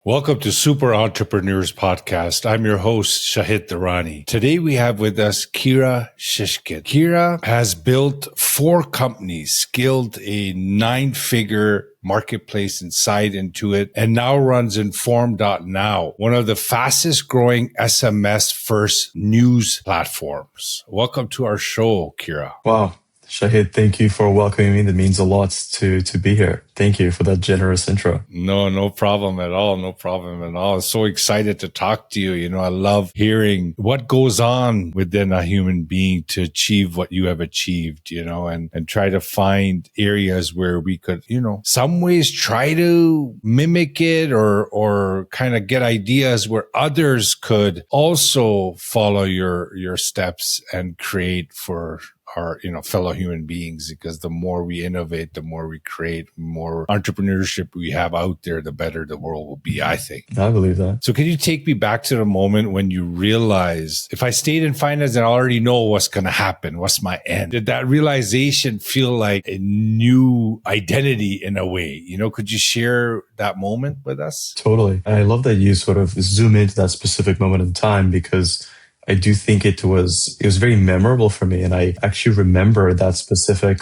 Welcome to Super Entrepreneurs Podcast. I'm your host, Shahid Durrani. Today we have with us Kira Shishkin. Kira has built 4 companies, scaled a 9-figure marketplace inside Intuit, and now runs Informed.now, one of the fastest growing SMS first news platforms. Welcome to our show, Kira. Wow. Shahid, thank you for welcoming me. That means a lot to be here. Thank you for that generous intro. No problem at all. No problem at all. I'm so excited to talk to you. You know, I love hearing what goes on within a human being to achieve what you have achieved, you know, and try to find areas where we could, you know, some ways try to mimic it or kind of get ideas where others could also follow your steps and create for our, you know, fellow human beings, because the more we innovate, the more we create, more entrepreneurship we have out there, the better the world will be, I think. I believe that. So can you take me back to the moment when you realized, if I stayed in finance, I already know what's going to happen, what's my end? Did that realization feel like a new identity in a way? You know, could you share that moment with us? Totally. I love that you sort of zoom into that specific moment in time, because I do think it was very memorable for me. And I actually remember that specific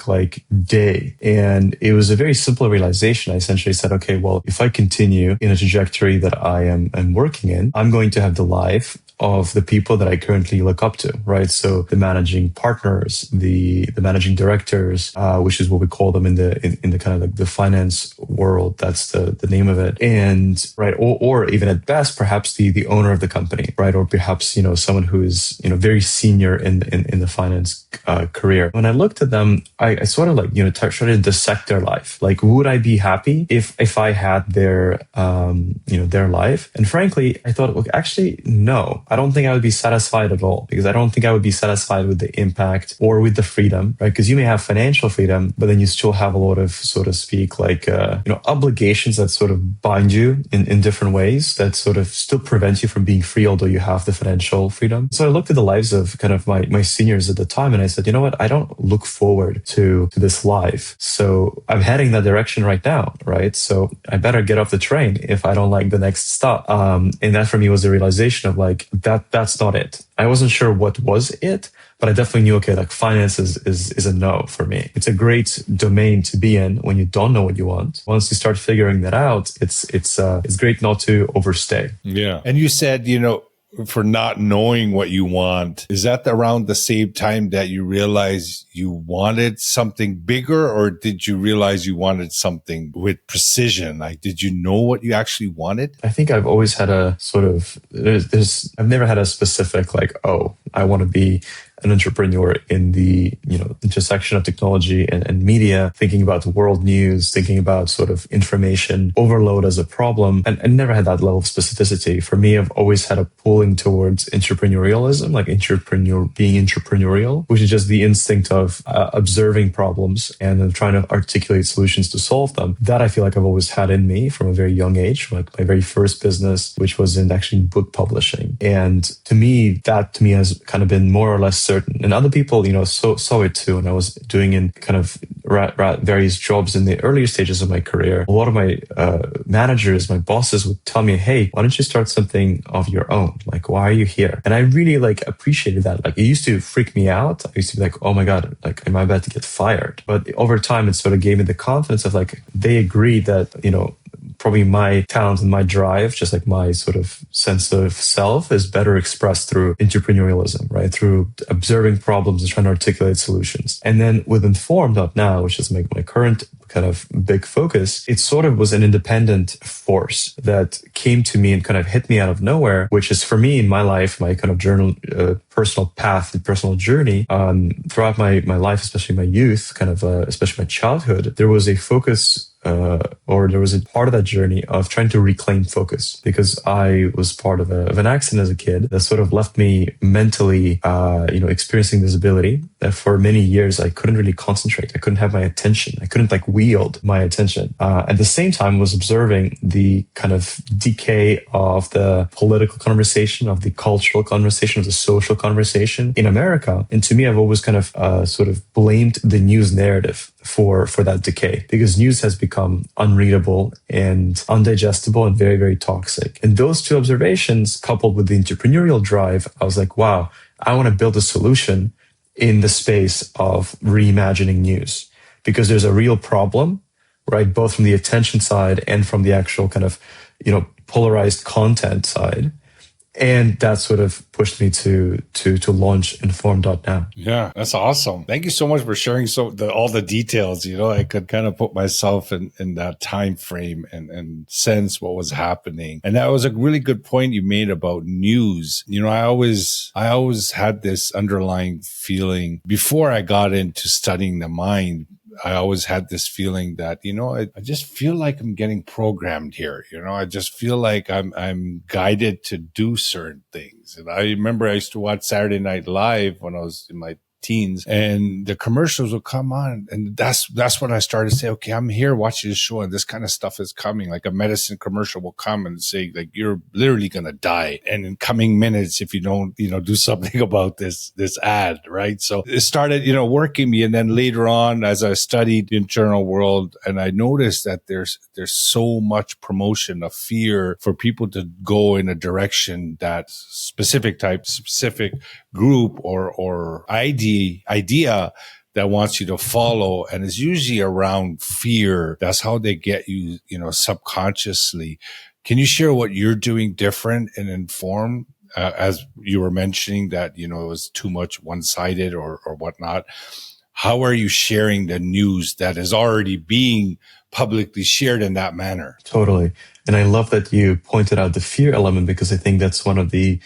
day. And it was a very simple realization. I essentially said, okay, well, if I continue in a trajectory that I am working in, I'm going to have the life of the people that I currently look up to, right? So the managing partners, the managing directors, which is what we call them in the kind of the finance world. That's the name of it. And right, or even at best, perhaps the owner of the company, right? Or perhaps, you know, someone who is, you know, very senior in the finance career. When I looked at them, I sort of tried to dissect their life. Like, would I be happy if I had their life? And frankly, I thought, look, actually, no. I don't think I would be satisfied at all, because I don't think I would be satisfied with the impact or with the freedom, right? Because you may have financial freedom, but then you still have a lot of, so to speak, obligations that sort of bind you in different ways that sort of still prevent you from being free, although you have the financial freedom. So I looked at the lives of kind of my seniors at the time, and I said, you know what? I don't look forward to this life. So I'm heading that direction right now, right? So I better get off the train if I don't like the next stop. And that for me was the realization of that's not it. I wasn't sure what was it, but I definitely knew, okay, finance is a no for me. It's a great domain to be in when you don't know what you want. Once you start figuring that out, it's great not to overstay. Yeah. And you said, you know, for not knowing what you want, is that around the same time that you realized you wanted something bigger, or did you realize you wanted something with precision? Like, did you know what you actually wanted? I think I've always had a sort of, I've never had a specific I want to be an entrepreneur in the, intersection of technology and media, thinking about world news, thinking about sort of information overload as a problem. And I never had that level of specificity. For me, I've always had a pulling towards entrepreneurialism, being entrepreneurial, which is just the instinct of observing problems and then trying to articulate solutions to solve them. That I feel like I've always had in me from a very young age, like my very first business, which was in actually book publishing. And to me has kind of been more or less certain. And other people, saw it too. And I was doing in kind of various jobs in the earlier stages of my career. A lot of my managers, my bosses would tell me, hey, why don't you start something of your own? Like, why are you here? And I really appreciated that. It used to freak me out. I used to be like, oh my God, am I about to get fired? But over time, it sort of gave me the confidence of they agreed that, probably my talent and my drive, just like my sort of sense of self, is better expressed through entrepreneurialism, right? Through observing problems and trying to articulate solutions. And then with Informed.now, which is my current kind of big focus, it sort of was an independent force that came to me and kind of hit me out of nowhere, which is for me in my life, my kind of personal path and personal journey, throughout my life, especially my youth, especially my childhood, there was a focus or there was a part of that journey of trying to reclaim focus, because I was part of an accident as a kid that sort of left me mentally, experiencing disability that for many years I couldn't really concentrate. I couldn't have my attention. I couldn't wield my attention. At the same time, was observing the kind of decay of the political conversation, of the cultural conversation, of the social conversation in America. And to me, I've always kind of sort of blamed the news narrative for that decay, because news has become unreadable and undigestible and very, very toxic. And those two observations, coupled with the entrepreneurial drive, I was like, wow, I want to build a solution in the space of reimagining news, because there's a real problem, right? Both from the attention side and from the actual kind of, polarized content side. And that sort of pushed me to launch Informed.now. Yeah, that's awesome. Thank you so much for sharing all the details. I could kind of put myself in that time frame and sense what was happening. And that was a really good point you made about news. I always had this underlying feeling before I got into studying the mind. I always had this feeling that, I just feel like I'm getting programmed here. I just feel like I'm guided to do certain things. And I remember I used to watch Saturday Night Live when I was in my teens, and the commercials would come on, and that's when I started to say, okay, I'm here watching this show and this kind of stuff is coming. Like a medicine commercial will come and say, like, you're literally going to die, and in coming minutes if you don't do something about this ad, right? So it started working me. And then later on, as I studied the internal world, and I noticed that there's so much promotion of fear for people to go in a direction that specific group or idea that wants you to follow, and it's usually around fear. That's how they get you, subconsciously. Can you share what you're doing different and Informed, as you were mentioning that, it was too much one-sided or whatnot? How are you sharing the news that is already being publicly shared in that manner? Totally. And I love that you pointed out the fear element, because I think that's one of the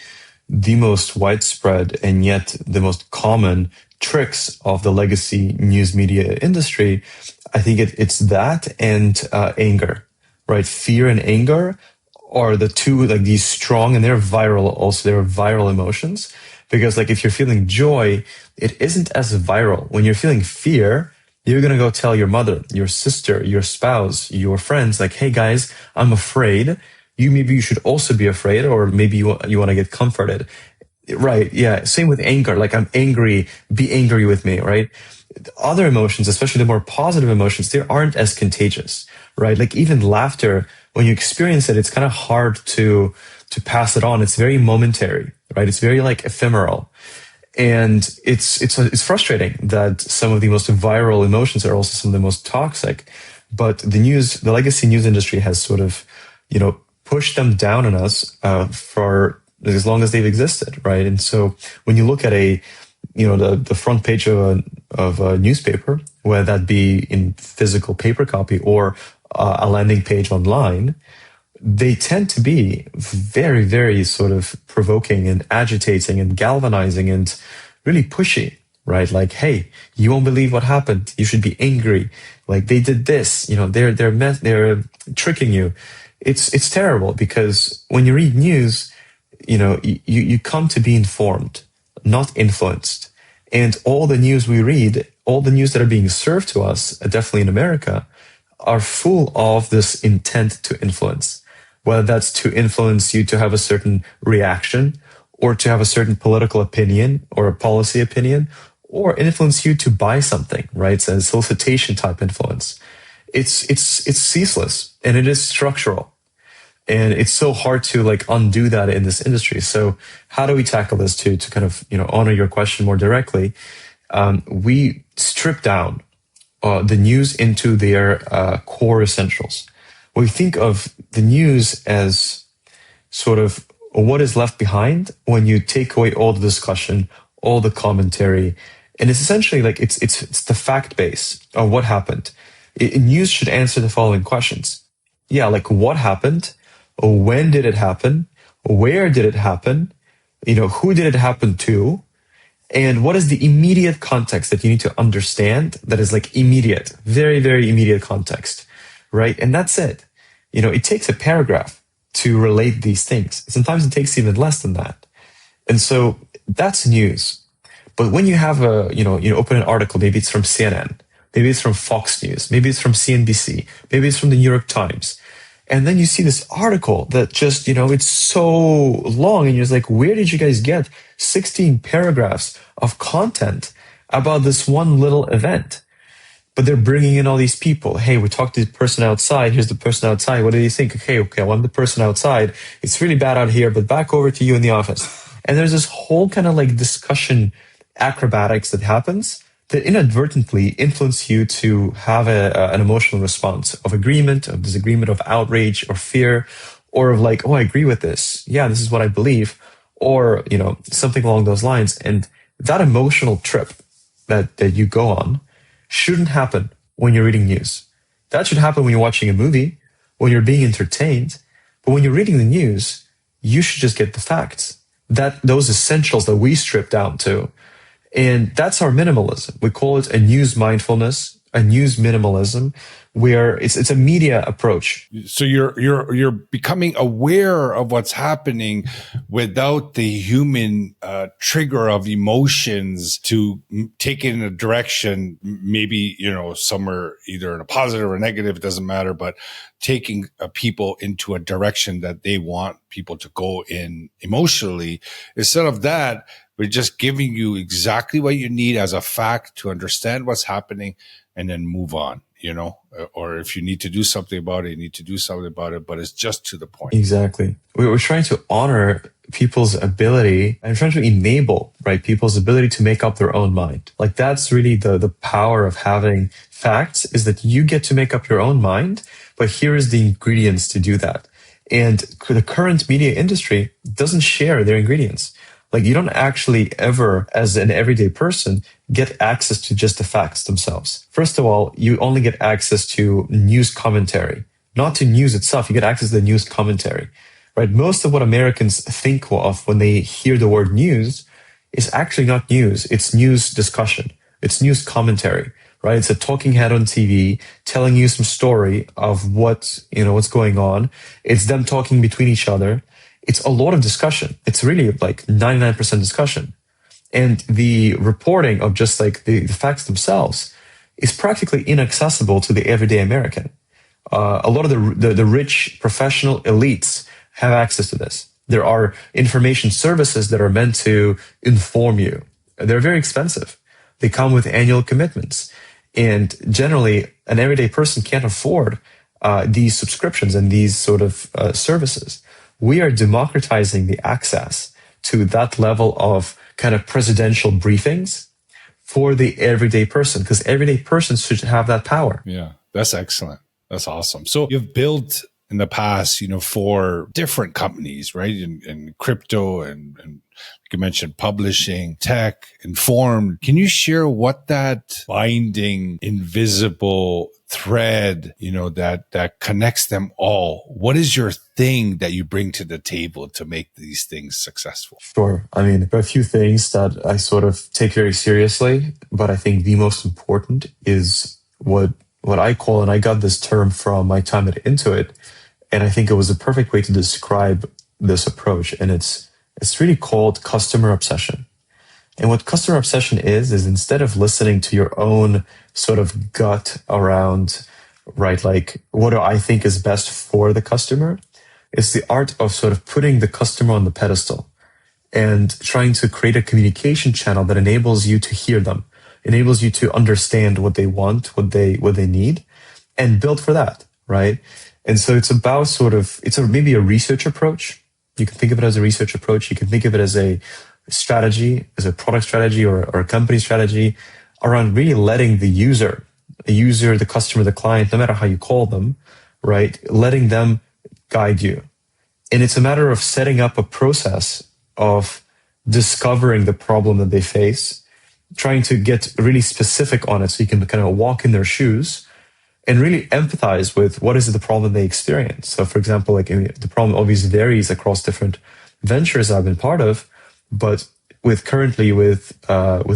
most widespread and yet the most common tricks of the legacy news media industry. I think it's that and anger, right? Fear and anger are the two, like, these strong, and they're viral also. They're viral emotions, because like if you're feeling joy, it isn't as viral. When you're feeling fear, you're going to go tell your mother, your sister, your spouse, your friends, like, hey guys, I'm afraid. Maybe you should also be afraid, or maybe you want to get comforted. Right. Yeah. Same with anger. Like, I'm angry, be angry with me, right? Other emotions, especially the more positive emotions, they aren't as contagious, right? Like even laughter, when you experience it, it's kind of hard to pass it on. It's very momentary, right? It's very like ephemeral. And it's frustrating that some of the most viral emotions are also some of the most toxic. But the legacy news industry has sort of, pushed them down on us for as long as they've existed, right? And so when you look at the front page of a newspaper, whether that be in physical paper copy or a landing page online, they tend to be very, very sort of provoking and agitating and galvanizing and really pushy, right? Like, hey, you won't believe what happened. You should be angry. Like, they did this. They're tricking you. It's terrible, because when you read news, you come to be informed, not influenced. And all the news we read, all the news that are being served to us, definitely in America, are full of this intent to influence. Whether that's to influence you to have a certain reaction, or to have a certain political opinion or a policy opinion, or influence you to buy something, right? It's a solicitation type influence. It's ceaseless, and it is structural. And it's so hard to like undo that in this industry. So how do we tackle this to kind of, honor your question more directly? We strip down the news into their core essentials. We think of the news as sort of what is left behind when you take away all the discussion, all the commentary. And it's essentially like it's the fact base of what happened. News should answer the following questions. Yeah, like what happened? When did it happen? Where did it happen? Who did it happen to? And what is the immediate context that you need to understand that is like immediate, very, very immediate context, right? And that's it. It takes a paragraph to relate these things. Sometimes it takes even less than that. And so that's news. But when you have you open an article, maybe it's from CNN, Maybe it's from Fox News. Maybe it's from CNBC. Maybe it's from the New York Times. And then you see this article that just, it's so long. And you're just like, where did you guys get 16 paragraphs of content about this one little event? But they're bringing in all these people. Hey, we talked to the person outside. Here's the person outside. What do you think? Okay, well, I'm the person outside. It's really bad out here, but back over to you in the office. And there's this whole kind of like discussion acrobatics that happens that inadvertently influence you to have an emotional response of agreement, of disagreement, of outrage or fear, or of like, oh, I agree with this. Yeah, this is what I believe, or, something along those lines. And that emotional trip that you go on shouldn't happen when you're reading news. That should happen when you're watching a movie, when you're being entertained. But when you're reading the news, you should just get the facts. Those essentials that we strip down to. And that's our minimalism. We call it a news mindfulness, a news minimalism, where it's a media approach. So you're becoming aware of what's happening without the human trigger of emotions to take it in a direction, maybe, somewhere either in a positive or negative, it doesn't matter, but taking people into a direction that they want people to go in emotionally. Instead of that, we're just giving you exactly what you need as a fact to understand what's happening and then move on, or if you need to do something about it, you need to do something about it, but it's just to the point. Exactly. We're trying to honor people's ability and trying to enable, right, people's ability to make up their own mind. Like that's really the power of having facts, is that you get to make up your own mind, but here is the ingredients to do that. And the current media industry doesn't share their ingredients. Like you don't actually ever, as an everyday person, get access to just the facts themselves. First of all, you only get access to news commentary, not to news itself. You get access to the news commentary, right? Most of what Americans think of when they hear the word news is actually not news. It's news discussion. It's news commentary, right? It's a talking head on TV telling you some story of what's going on. It's them talking between each other. It's a lot of discussion. It's really like 99% discussion. And the reporting of just like the facts themselves is practically inaccessible to the everyday American. A lot of the rich professional elites have access to this. There are information services that are meant to inform you. They're very expensive. They come with annual commitments. And generally, an everyday person can't afford these subscriptions and these sort of services. We are democratizing the access to that level of kind of presidential briefings for the everyday person, because everyday persons should have that power. Yeah, that's excellent. That's awesome. So you've built in the past, for different companies, right? In crypto and like you mentioned, publishing, tech, Informed. Can you share what that binding, invisible thread, that connects them all? What is your thing that you bring to the table to make these things successful? Sure. I mean, there are a few things that I sort of take very seriously, but I think the most important is what I call, and I got this term from my time at Intuit, and I think it was a perfect way to describe this approach. And it's really called customer obsession. And what customer obsession is instead of listening to your own sort of gut around, right, like what do I think is best for the customer? It's the art of sort of putting the customer on the pedestal and trying to create a communication channel that enables you to hear them, enables you to understand what they want, what they need, and build for that, right? And so it's about maybe a research approach. You can think of it as a research approach. You can think of it as a strategy, as a product strategy or a company strategy around really letting the user, the customer, the client, no matter how you call them, right, letting them guide you. And it's a matter of setting up a process of discovering the problem that they face, trying to get really specific on it so you can kind of walk in their shoes and really empathize with what is the problem they experience. So for example, the problem obviously varies across different ventures I've been part of, but with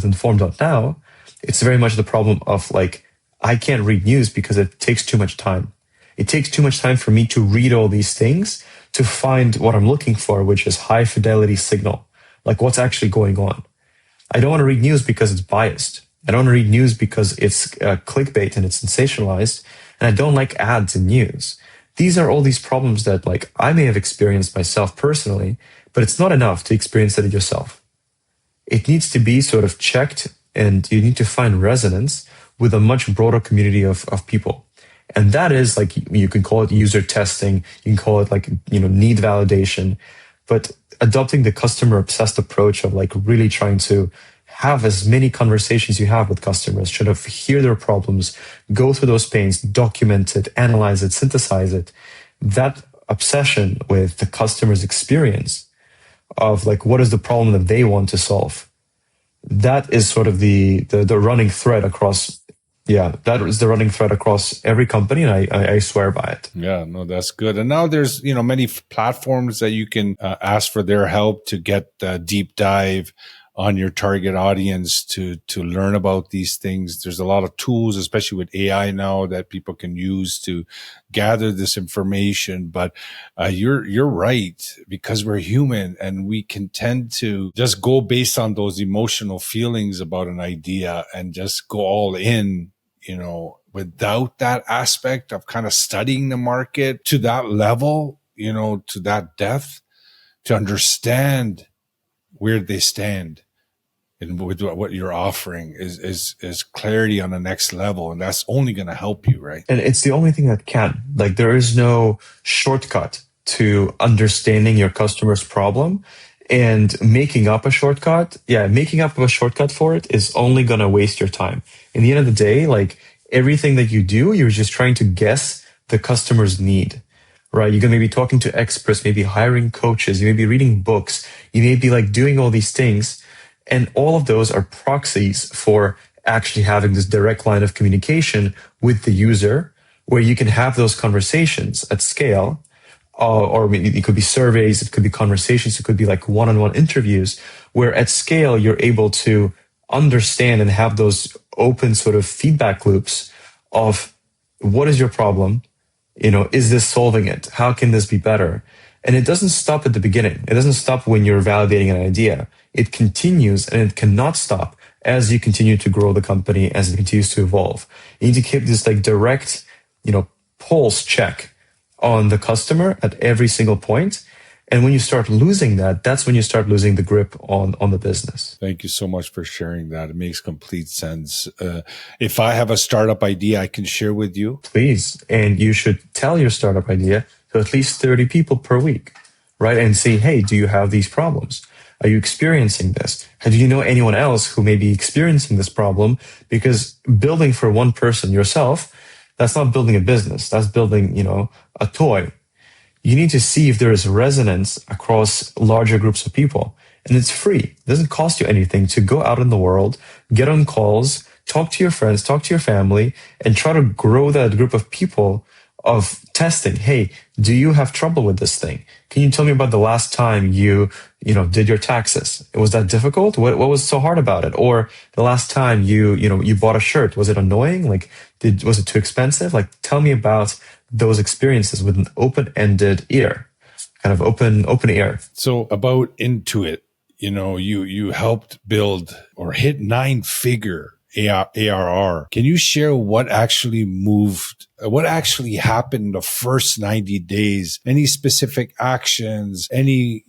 Informed.now, it's very much the problem of like, I can't read news because it takes too much time. It takes too much time for me to read all these things to find what I'm looking for, which is high fidelity signal, like what's actually going on. I don't want to read news because it's biased. I don't read news because it's clickbait and it's sensationalized. And I don't like ads in news. These are all these problems that like I may have experienced myself personally, but it's not enough to experience it yourself. It needs to be sort of checked, and you need to find resonance with a much broader community of people. And that is like, you can call it user testing, you can call it like, need validation, but adopting the customer obsessed approach of like really trying to have as many conversations you have with customers, sort of hear their problems, go through those pains, document it, analyze it, synthesize it. That obsession with the customer's experience of like, what is the problem that they want to solve? That is sort of the running thread across. Yeah, that is the running thread across every company, and I swear by it. Yeah, no, that's good. And now there's, many platforms that you can ask for their help to get a deep dive on your target audience to learn about these things. There's a lot of tools, especially with AI now, that people can use to gather this information. But you're right, because we're human and we can tend to just go based on those emotional feelings about an idea and just go all in, without that aspect of kind of studying the market to that level, to that depth, to understand where they stand. And with what you're offering is clarity on the next level. And that's only going to help you, right? And it's the only thing that can. Like, there is no shortcut to understanding your customer's problem, and making up a shortcut. Yeah, making up a shortcut for it is only going to waste your time. In the end of the day, like, everything that you do, you're just trying to guess the customer's need, right? You're going to be talking to experts, maybe hiring coaches, you may be reading books, you may be like doing all these things. And all of those are proxies for actually having this direct line of communication with the user, where you can have those conversations at scale, or maybe it could be surveys, it could be conversations, it could be like one-on-one interviews, where at scale you're able to understand and have those open sort of feedback loops of what is your problem, is this solving it? How can this be better? And it doesn't stop at the beginning. It doesn't stop when you're validating an idea. It continues, and it cannot stop as you continue to grow the company, as it continues to evolve. You need to keep this like direct, pulse check on the customer at every single point. And when you start losing that, that's when you start losing the grip on the business. Thank you so much for sharing that. It makes complete sense. If I have a startup idea I can share with you, please. And you should tell your startup idea to at least 30 people per week, right? And say, hey, do you have these problems? Are you experiencing this? And do you know anyone else who may be experiencing this problem? Because building for one person yourself, that's not building a business. That's building, a toy. You need to see if there is resonance across larger groups of people. And it's free. It doesn't cost you anything to go out in the world, get on calls, talk to your friends, talk to your family, and try to grow that group of people of testing. Hey, do you have trouble with this thing? Can you tell me about the last time you did your taxes? Was that difficult? What was so hard about it? Or the last time you bought a shirt, was it annoying? Like, was it too expensive? Like, tell me about those experiences with an open-ended ear, kind of open ear. So about Intuit, you helped build or hit 9-figure ARR. Can you share what actually happened in the first 90 days? Any specific actions, any,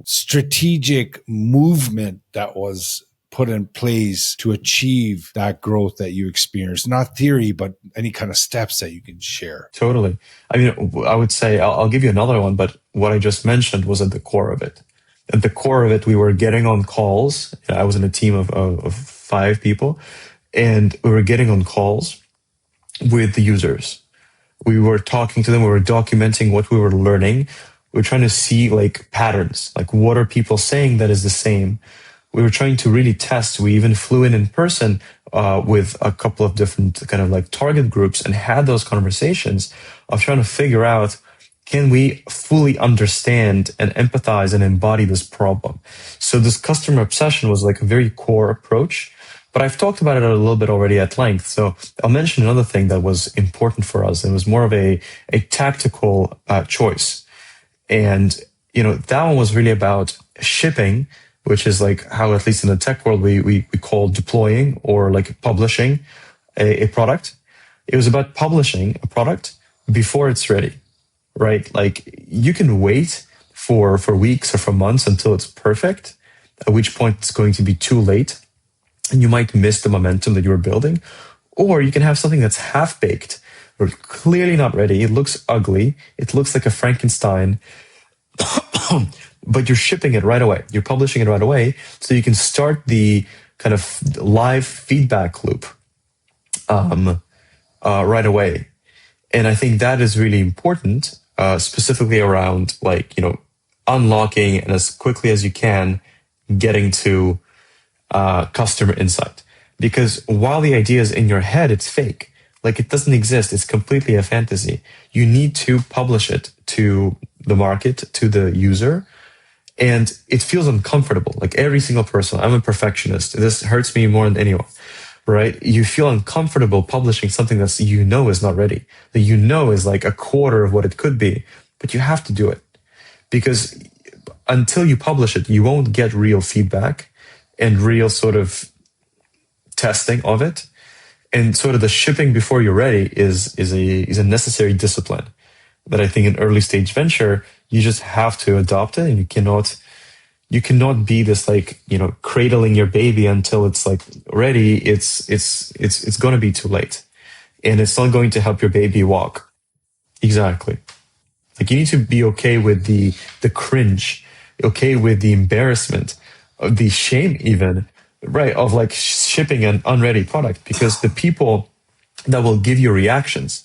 strategic movement that was put in place to achieve that growth that you experienced? Not theory, but any kind of steps that you can share. Totally. I mean, I would say, I'll give you another one, but what I just mentioned was at the core of it. At the core of it, we were getting on calls. I was in a team of 5 people, and we were getting on calls with the users. We were talking to them. We were documenting what we were learning. We were trying to see like patterns, like what are people saying that is the same. We were trying to really test. We even flew in person with a couple of different kind of like target groups and had those conversations of trying to figure out, can we fully understand and empathize and embody this problem? So this customer obsession was like a very core approach, but I've talked about it a little bit already at length. So I'll mention another thing that was important for us. It was more of a tactical choice. And, that one was really about shipping which is like how, at least in the tech world, we call deploying or like publishing a product. It was about publishing a product before it's ready, right? Like you can wait for weeks or for months until it's perfect, at which point it's going to be too late and you might miss the momentum that you were building. Or you can have something that's half baked or clearly not ready. It looks ugly. It looks like a Frankenstein, but you're shipping it right away. You're publishing it right away. So you can start the kind of live feedback loop right away. And I think that is really important, specifically around like, unlocking and as quickly as you can getting to customer insight. Because while the idea is in your head, it's fake. Like it doesn't exist. It's completely a fantasy. You need to publish it to the market, to the user. And it feels uncomfortable. Like every single person, I'm a perfectionist. This hurts me more than anyone, right? You feel uncomfortable publishing something that's, is not ready. That is like a quarter of what it could be, but you have to do it. Because until you publish it, you won't get real feedback and real sort of testing of it. And sort of the shipping before you're ready is a necessary discipline that I think in early stage venture, you just have to adopt it, and you cannot be this like, cradling your baby until it's like ready. It's going to be too late, and it's not going to help your baby walk. Exactly. Like you need to be okay with the cringe, okay with the embarrassment, the shame even, right, of like shipping an unready product, because the people that will give you reactions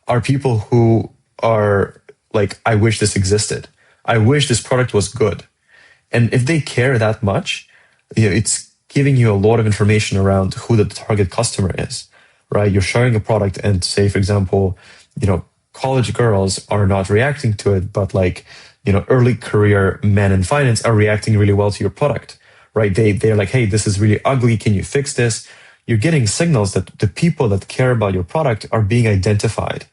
are people who are like, I wish this existed. I wish this product was good. And if they care that much, it's giving you a lot of information around who the target customer is, right? You're sharing a product and say, for example, college girls are not reacting to it, but like, early career men in finance are reacting really well to your product, right? They're like, hey, this is really ugly. Can you fix this? You're getting signals that the people that care about your product are being identified,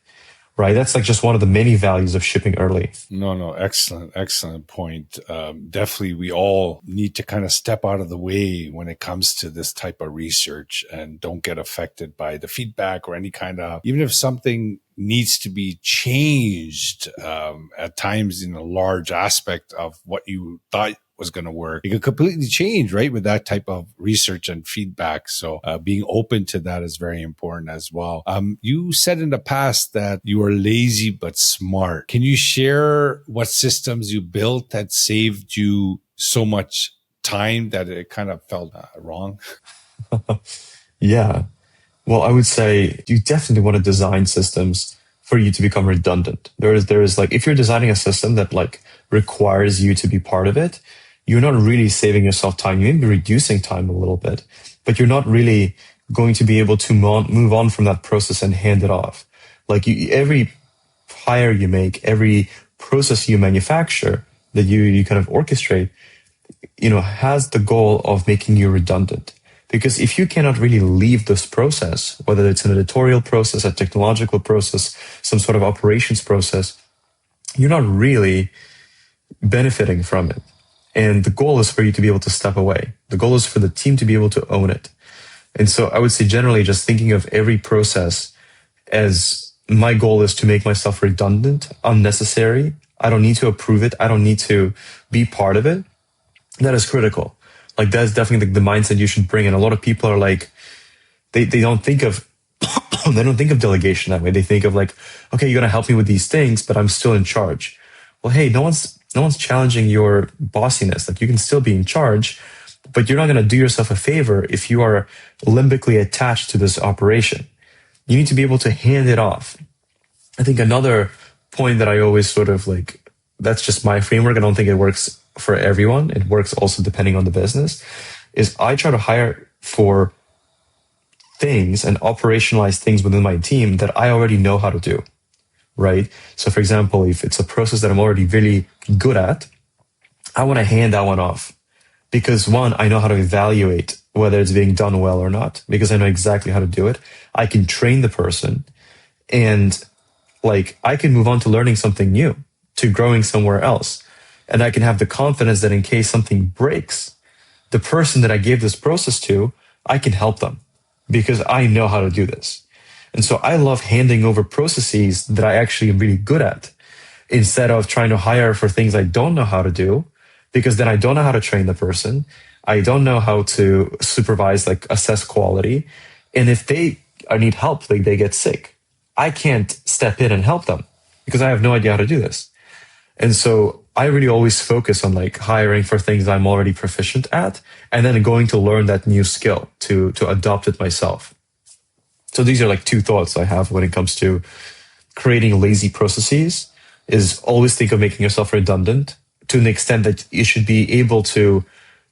right? That's like just one of the many values of shipping early. No, excellent point. Definitely, we all need to kind of step out of the way when it comes to this type of research and don't get affected by the feedback or any kind of, even if something needs to be changed at times in a large aspect of what you thought was going to work. It could completely change, right, with that type of research and feedback. So being open to that is very important as well. You said in the past that you were lazy but smart. Can you share what systems you built that saved you so much time that it kind of felt wrong? Yeah. Well, I would say you definitely want to design systems for you to become redundant. There is like, if you're designing a system that like requires you to be part of it, you're not really saving yourself time. You may be reducing time a little bit, but you're not really going to be able to move on from that process and hand it off. Like every hire you make, every process you manufacture that you kind of orchestrate, has the goal of making you redundant. Because if you cannot really leave this process, whether it's an editorial process, a technological process, some sort of operations process, you're not really benefiting from it. And the goal is for you to be able to step away. The goal is for the team to be able to own it. And so I would say generally just thinking of every process as my goal is to make myself redundant, unnecessary. I don't need to approve it. I don't need to be part of it. That is critical. Like that's definitely the mindset you should bring. And a lot of people are like, they don't think of, they don't think of delegation that way. They think of like, okay, you're going to help me with these things, but I'm still in charge. Well, hey, no one's challenging your bossiness. Like you can still be in charge, but you're not going to do yourself a favor if you are limbically attached to this operation. You need to be able to hand it off. I think another point that I always sort of like, that's just my framework. I don't think it works for everyone. It works also depending on the business, is I try to hire for things and operationalize things within my team that I already know how to do. Right? So for example, if it's a process that I'm already really good at, I want to hand that one off because one, I know how to evaluate whether it's being done well or not, because I know exactly how to do it. I can train the person and like I can move on to learning something new, to growing somewhere else. And I can have the confidence that in case something breaks, the person that I gave this process to, I can help them because I know how to do this. And so I love handing over processes that I actually am really good at instead of trying to hire for things I don't know how to do, because then I don't know how to train the person. I don't know how to supervise, like assess quality. And if they need help, like they get sick, I can't step in and help them because I have no idea how to do this. And so I really always focus on like hiring for things I'm already proficient at and then going to learn that new skill to adopt it myself. So these are like two thoughts I have when it comes to creating lazy processes is always think of making yourself redundant to an extent that you should be able to,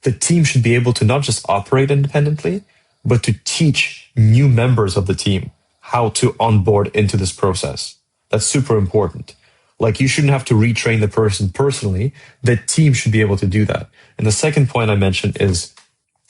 the team should be able to not just operate independently, but to teach new members of the team how to onboard into this process. That's super important. Like you shouldn't have to retrain the person personally. The team should be able to do that. And the second point I mentioned is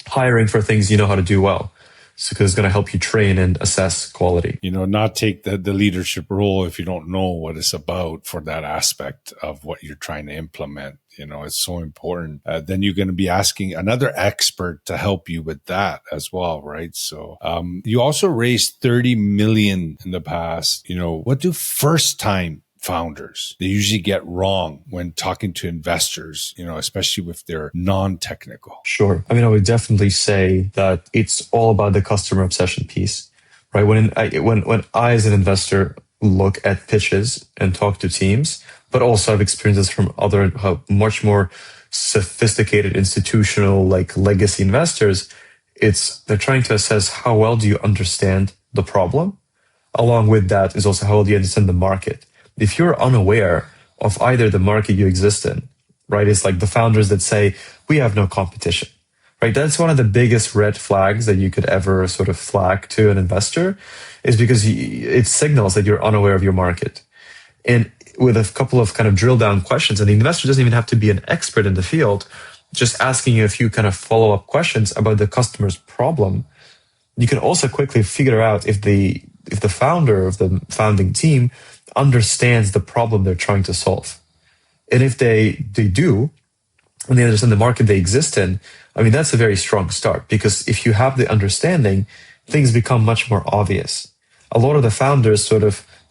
hiring for things you know how to do well. So, because it's going to help you train and assess quality. Not take the leadership role if you don't know what it's about for that aspect of what you're trying to implement. It's so important. Then you're going to be asking another expert to help you with that as well, right? So you also raised 30 million in the past. What do first-time founders they usually get wrong when talking to investors, especially if they're non-technical? Sure. I mean, I would definitely say that it's all about the customer obsession piece, right? When I as an investor look at pitches and talk to teams, but also I've experienced this from other much more sophisticated institutional like legacy investors, they're trying to assess how well do you understand the problem. Along with that is also how well do you understand the market. If you're unaware of either the market you exist in, right? It's like the founders that say, we have no competition, right? That's one of the biggest red flags that you could ever sort of flag to an investor is because it signals that you're unaware of your market. And with a couple of kind of drill down questions, and the investor doesn't even have to be an expert in the field, just asking you a few kind of follow-up questions about the customer's problem, you can also quickly figure out if the founder of the founding team understands the problem they're trying to solve. And if they do, and they understand the market they exist in, I mean, that's a very strong start because if you have the understanding, things become much more obvious. A lot of the founders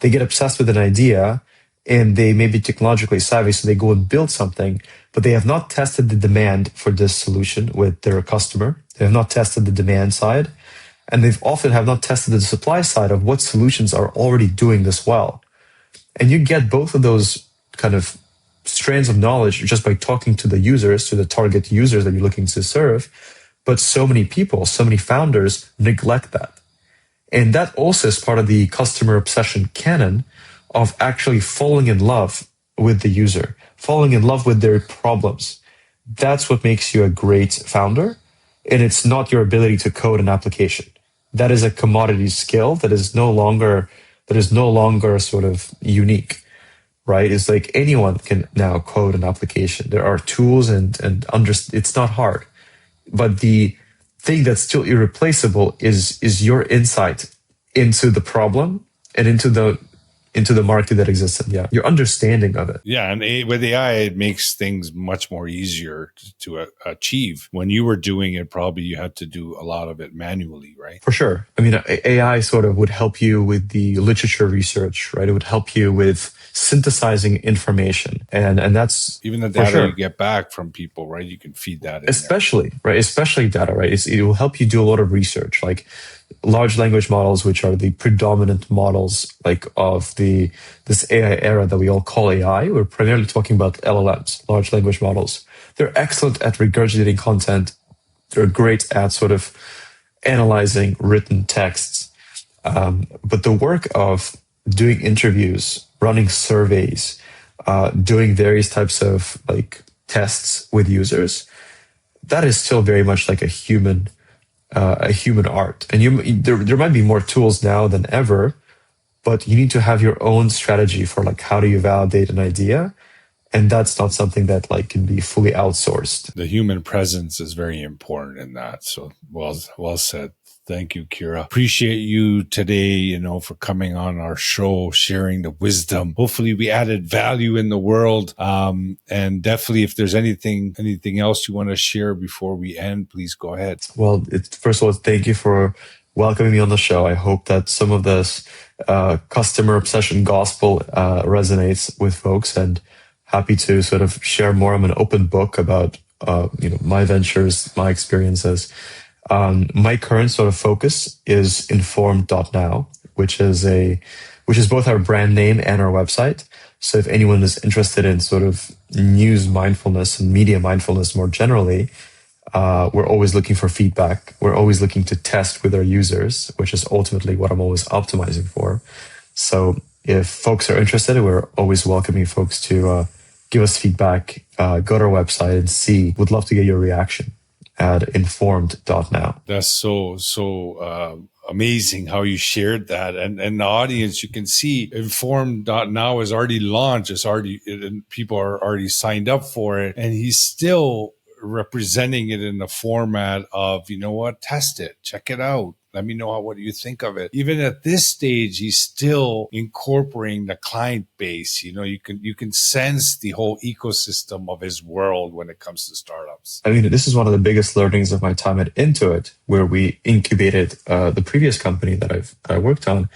they get obsessed with an idea and they may be technologically savvy, so they go and build something, but they have not tested the demand for this solution with their customer. They have not tested the demand side, and they've often have not tested the supply side of what solutions are already doing this well. And you get both of those kind of strands of knowledge just by talking to the users, to the target users that you're looking to serve. But so many people, so many founders neglect that. And that also is part of the customer obsession canon of actually falling in love with the user, falling in love with their problems. That's what makes you a great founder. And it's not your ability to code an application. That is a commodity skill that is no longer sort of unique, right? It's like anyone can now code an application. There are tools and it's not hard. But the thing that's still irreplaceable is your insight into the problem and into the market that exists in, your understanding of it. Yeah, and with AI, it makes things much more easier to achieve. When you were doing it, probably you had to do a lot of it manually, right? For sure. I mean, AI sort of would help you with the literature research, right? It would help you with synthesizing information. And that's even the data you get back from people, right? You can feed that in especially data, right? It will help you do a lot of research, like large language models, which are the predominant models like of this AI era that we all call AI. We're primarily talking about LLMs, large language models. They're excellent at regurgitating content. They're great at sort of analyzing written texts. But the work of doing interviews, running surveys, doing various types of like tests with users, that is still very much like a human art. And there might be more tools now than ever, but you need to have your own strategy for like how do you validate an idea And that's not something that like can be fully outsourced. The human presence is very important in that. So well said. Thank you, Kira. Appreciate you today, for coming on our show, sharing the wisdom. Hopefully we added value in the world. And definitely if there's anything else you want to share before we end, please go ahead. Well, first of all, thank you for welcoming me on the show. I hope that some of this customer obsession gospel resonates with folks, and happy to sort of share more. I'm an open book about my ventures, my experiences. My current sort of focus is Informed.now, which is both our brand name and our website. So if anyone is interested in sort of news mindfulness and media mindfulness more generally, we're always looking for feedback. We're always looking to test with our users, which is ultimately what I'm always optimizing for. So if folks are interested, we're always welcoming folks to give us feedback, go to our website and see. Would love to get your reaction at Informed.now. That's so amazing how you shared that. And the audience, you can see Informed.now is already launched. People are already signed up for it. And he's still representing it in the format of, test it, check it out. Let me know what do you think of it. Even at this stage, he's still incorporating the client base. You can sense the whole ecosystem of his world when it comes to startups. I mean, this is one of the biggest learnings of my time at Intuit, where we incubated the previous company that I worked on.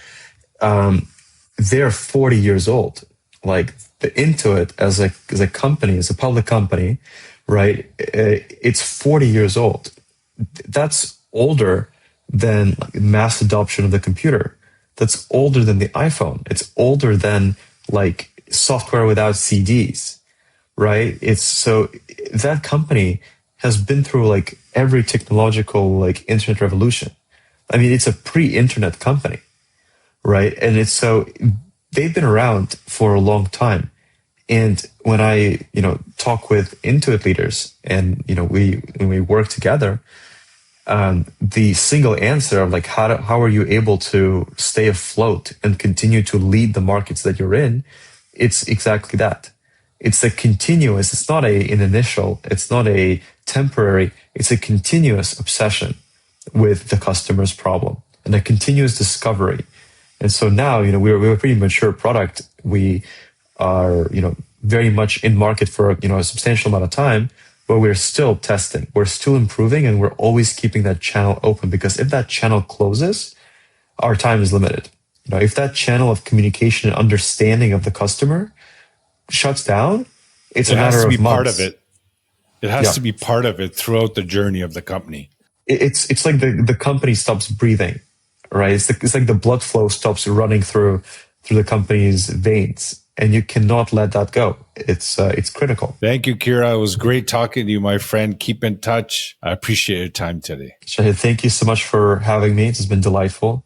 They're 40 years old. Like the Intuit as a company, as a public company, right? It's 40 years old. That's older than mass adoption of the computer. That's older than the iPhone. It's older than like software without CDs, right? So that company has been through like every technological like internet revolution. I mean, it's a pre-internet company, right? And they've been around for a long time. And when I, talk with Intuit leaders and, when we work together, the single answer of like, how are you able to stay afloat and continue to lead the markets that you're in? It's exactly that. It's a continuous, it's not an initial, it's not a temporary, it's a continuous obsession with the customer's problem and a continuous discovery. And so now, we're a pretty mature product. We are, very much in market for, a substantial amount of time, but we're still testing, we're still improving, and we're always keeping that channel open, because if that channel closes, our time is limited. If that channel of communication and understanding of the customer shuts down, it's a matter of months. Part of it. It has to be part of it throughout the journey of the company. It's like the company stops breathing, right? It's like the blood flow stops running through the company's veins. And you cannot let that go. It's critical. Thank you, Kira. It was great talking to you, my friend. Keep in touch. I appreciate your time today. Shahid, thank you so much for having me. It's been delightful.